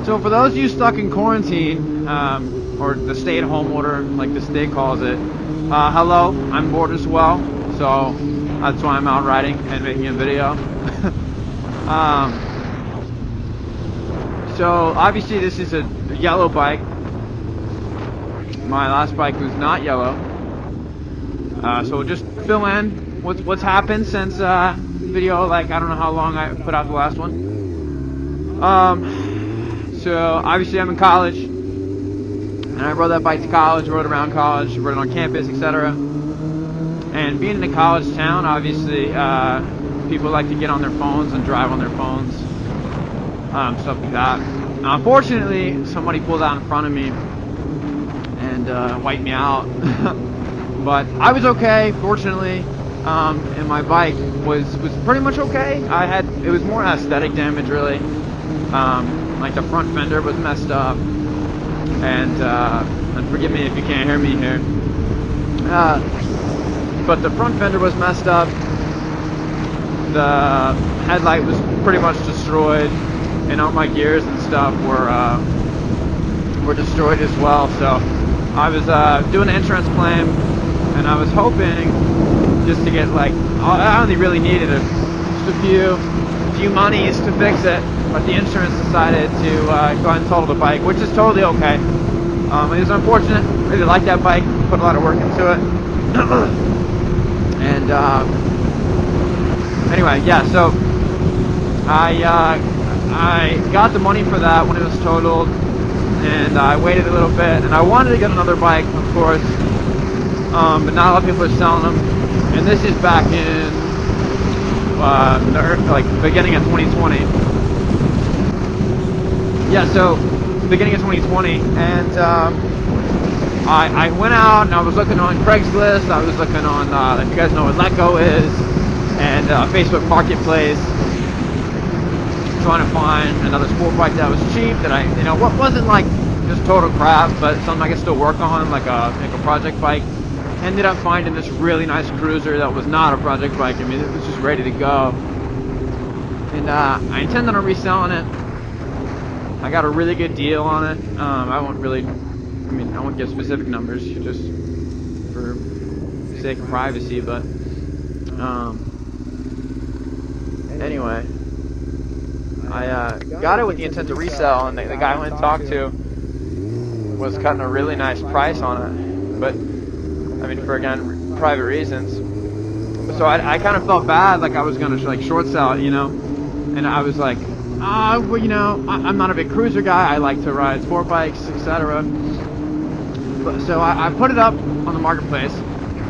So for those of you stuck in quarantine, or the stay-at-home order, like the state calls it, hello, I'm bored as well, so that's why I'm out riding and making a video. So obviously this is a yellow bike. My last bike was not yellow. So we'll just fill in what's happened since video. Like, I don't know how long I put out the last one. So obviously I'm in college, and I rode that bike to college, rode around college, rode it on campus, etc. And being in a college town, obviously people like to get on their phones and drive on their phones, stuff like that. Unfortunately, somebody pulled out in front of me and wiped me out. But I was okay, fortunately, and my bike was pretty much okay. It was more aesthetic damage, really. Like the front fender was messed up, and forgive me if you can't hear me here. But the front fender was messed up. The headlight was pretty much destroyed, and all my gears and stuff were destroyed as well. So I was doing an insurance claim, and I was hoping just to get, like, I only really needed just a few monies to fix it, but the insurance decided to go ahead and total the bike, which is totally okay. It was unfortunate. I really liked that bike, put a lot of work into it. And anyway, yeah, so I got the money for that when it was totaled, and I waited a little bit, and I wanted to get another bike, of course, but not a lot of people are selling them. And this is back in the beginning of 2020. Yeah, so beginning of 2020, and I went out and I was looking on Craigslist. I was looking on, if you guys know what Letgo is, and Facebook Marketplace, trying to find another sport bike that was cheap, that what wasn't like just total crap, but something I could still work on, like a project bike. Ended up finding this really nice cruiser that was not a project bike. I mean, it was just ready to go, and I intended on reselling it. I got a really good deal on it. I won't give specific numbers just for the sake of privacy, but anyway, I got it with the intent to resell, and the guy I went and talked to was cutting a really nice price on it, but I mean, for, again, private reasons. So I kind of felt bad, like I was going to like short sell it, and I was like, well, I'm not a big cruiser guy. I like to ride sport bikes, etc. So I put it up on the marketplace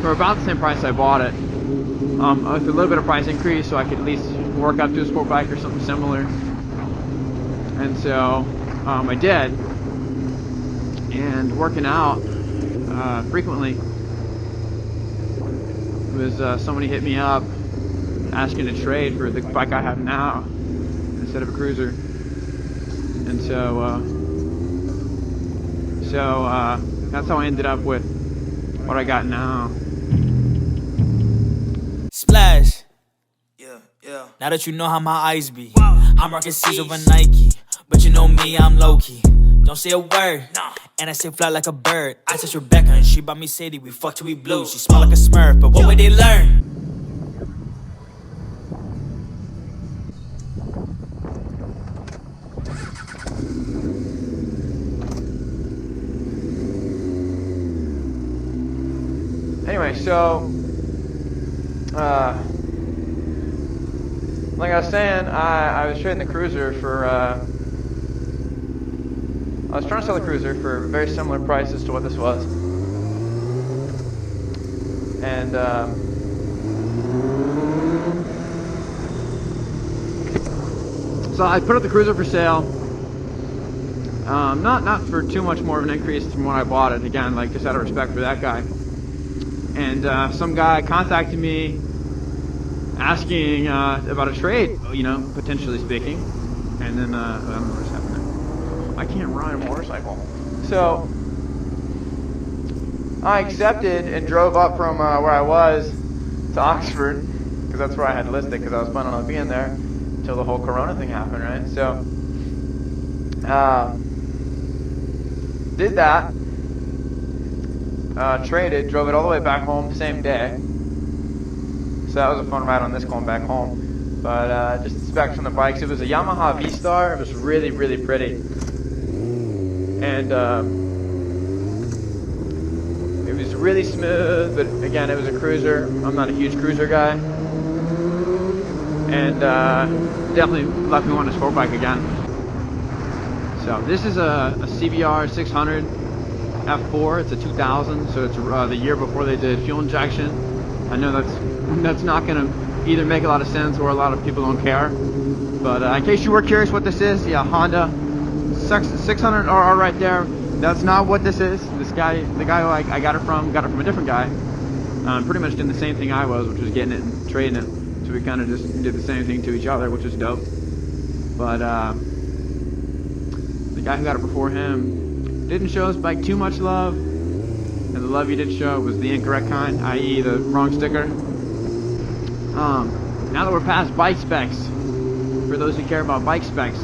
for about the same price I bought it, with a little bit of price increase, so I could at least work up to a sport bike or something similar. And so I did, and working out frequently was somebody hit me up asking to trade for the bike I have now instead of a cruiser, and so that's how I ended up with what I got now. Splash. Yeah. Now that you know how my eyes be, I'm rocking C's over Nike, but you know me, I'm low-key. Don't say a word, and I say fly like a bird. I touch Rebecca and she bought me Sadie. We fucked till we blue. She smell like a Smurf, but what would they learn? Anyway, so like I was saying, I was trading the cruiser for I was trying to sell the cruiser for very similar prices to what this was, and so I put up the cruiser for sale. Not for too much more of an increase from when I bought it. Again, like, just out of respect for that guy. And some guy contacted me asking about a trade, potentially speaking. And then I don't know what's happening. I can't ride a motorcycle. So I accepted and drove up from where I was to Oxford, because that's where I had listed, because I was planning on being there until the whole Corona thing happened, right? So Did that. Traded, drove it all the way back home same day. So that was a fun ride on this going back home. But just specs on the bikes. It was a Yamaha V-Star. It was really, really pretty. And it was really smooth, but again, it was a cruiser. I'm not a huge cruiser guy. And definitely left me wanting a sport bike again. So this is a CBR 600 F4. It's a 2000, so it's the year before they did fuel injection. I know that's not going to either make a lot of sense or a lot of people don't care. But in case you were curious what this is, yeah, Honda 600 RR right there. That's not what this is. This guy, the guy who I got it from a different guy. Pretty much doing the same thing I was, which was getting it and trading it. So we kind of just did the same thing to each other, which was dope. But the guy who got it before him didn't show his bike too much love, and the love he did show was the incorrect kind, i.e. the wrong sticker. Now that we're past bike specs, for those who care about bike specs,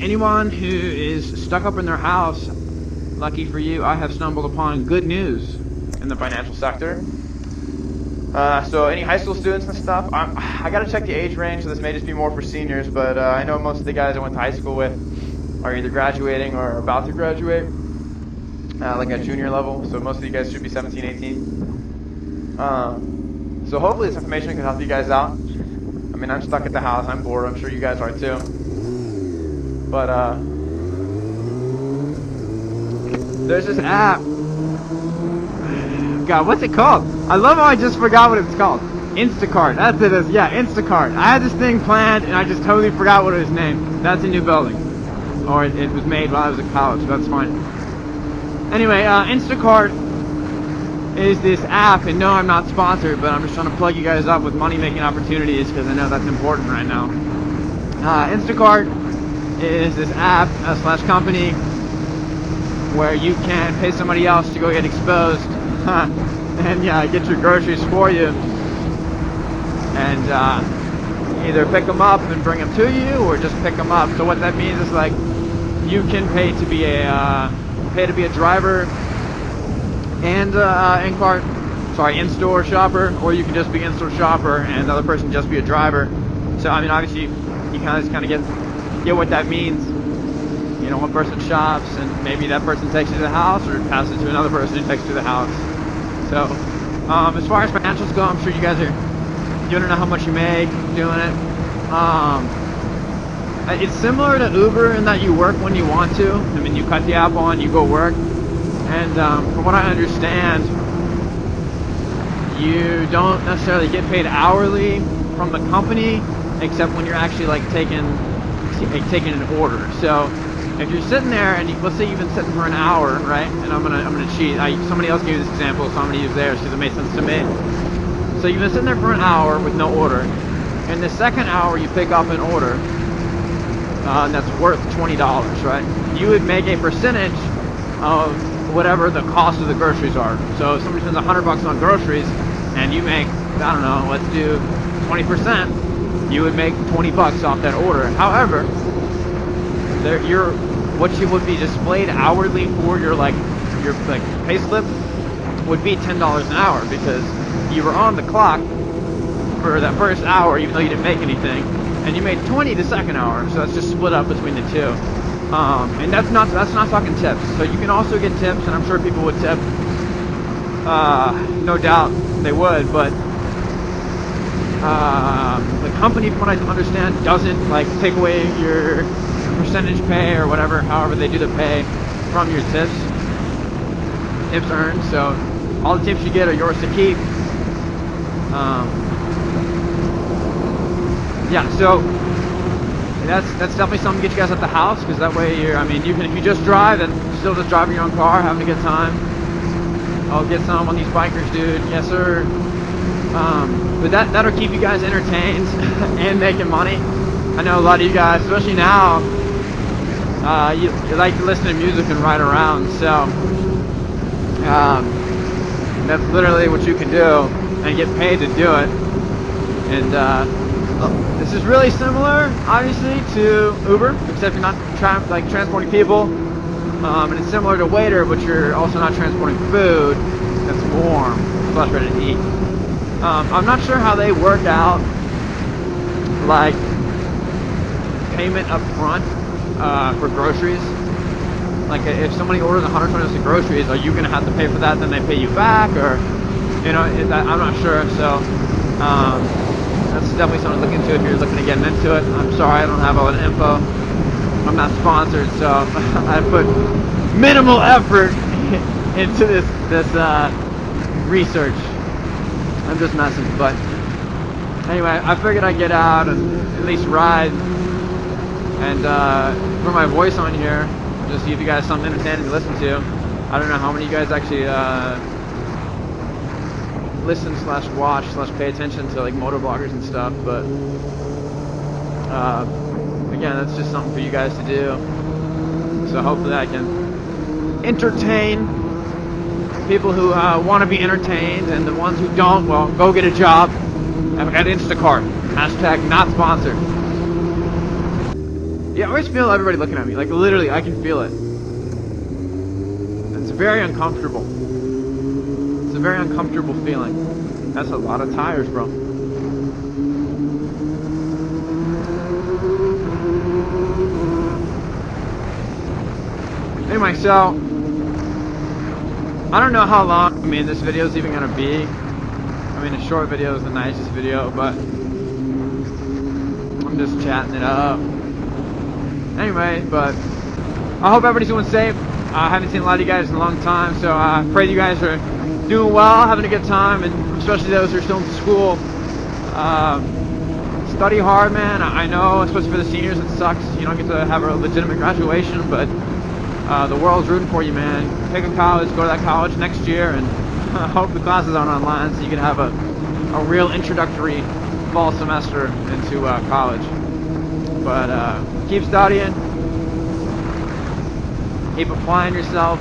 anyone who is stuck up in their house, lucky for you, I have stumbled upon good news in the financial sector. So any high school students and stuff, I gotta check the age range, so this may just be more for seniors, but I know most of the guys I went to high school with are either graduating or about to graduate, like at junior level, so most of you guys should be 17, 18. So hopefully this information can help you guys out. I mean, I'm stuck at the house, I'm bored, I'm sure you guys are too. But there's this app. God, what's it called? I love how I just forgot what it's called. Instacart. That's it. Yeah, Instacart. I had this thing planned and I just totally forgot what it was named. That's a new building. Or it was made while I was at college, so that's fine. Anyway, Instacart is this app, and no, I'm not sponsored, but I'm just trying to plug you guys up with money-making opportunities because I know that's important right now. Instacart is this app slash company where you can pay somebody else to go get exposed and yeah, get your groceries for you, and either pick them up and bring them to you, or just pick them up. So what that means is, like, you can pay to be a driver and in-store shopper, or you can just be in-store shopper and the other person just be a driver. So I mean, obviously, you kind of get what that means. You know, one person shops, and maybe that person takes you to the house, or passes it to another person who takes you to the house. So, as far as financials go, I'm sure you guys are, you don't know how much you make doing it. It's similar to Uber in that you work when you want to. I mean, you cut the app on, you go work. And from what I understand, you don't necessarily get paid hourly from the company, except when you're actually like taking an order. So if you're sitting there and let's say you've been sitting for an hour, right? And I'm gonna cheat. Somebody else gave this example, so I'm gonna use theirs because it made sense to me. So you've been sitting there for an hour with no order. In the second hour, you pick up an order that's worth $20, right? You would make a percentage of whatever the cost of the groceries are. So if somebody spends $100 on groceries and you make, I don't know, let's do 20%, you would make $20 off that order. However, what you would be displayed hourly for your pay slip would be $10 an hour, because you were on the clock for that first hour even though you didn't make anything, and you made 20 the second hour, so that's just split up between the two. And that's not talking tips. So you can also get tips, and I'm sure people would tip. No doubt they would, but the company, from what I understand, doesn't like take away your percentage pay or whatever, however they do the pay from your tips earned. So all the tips you get are yours to keep. Yeah, so that's definitely something to get you guys at the house, because that way if you just drive and still just driving your own car, having a good time. I'll get some on these bikers, dude. Yes, sir. But that'll keep you guys entertained and making money. I know a lot of you guys, especially now, you like to listen to music and ride around. So that's literally what you can do and get paid to do it. And This is really similar, obviously, to Uber, except you're not transporting people. And it's similar to Waiter, but you're also not transporting food that's warm, plus ready to eat. I'm not sure how they work out, like, payment up front for groceries. Like, if somebody orders 120 of groceries, are you going to have to pay for that, then they pay you back, or, you know, I'm not sure. So, that's definitely something to look into if you're looking at getting into it. I'm sorry, I don't have all that info. I'm not sponsored, so I put minimal effort into this research. I'm just messing, but anyway, I figured I'd get out and at least ride and put my voice on here, just see if you guys have something entertaining to listen to. I don't know how many of you guys actually listen / watch / pay attention to like motovloggers and stuff, but again, that's just something for you guys to do. So hopefully I can entertain people who want to be entertained, and the ones who don't, well, go get a job at Instacart. Hashtag not sponsored. Yeah, I always feel everybody looking at me. Like, literally, I can feel it. It's very uncomfortable. It's a very uncomfortable feeling. That's a lot of tires, bro. Anyway, so I don't know how long, this video is even gonna be. A short video is the nicest video, but I'm just chatting it up. Anyway, but I hope everybody's doing safe. I haven't seen a lot of you guys in a long time, so I pray you guys are doing well, having a good time, and especially those who are still in school. Study hard, man. I know, especially for the seniors, it sucks. You don't get to have a legitimate graduation, but the world's rooting for you, man. Pick a college, go to that college next year, and I hope the classes aren't online so you can have a real introductory fall semester into college. But keep studying, keep applying yourself,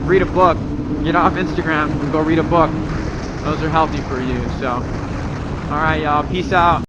read a book, get off Instagram and go read a book. Those are healthy for you. So, alright, y'all, peace out.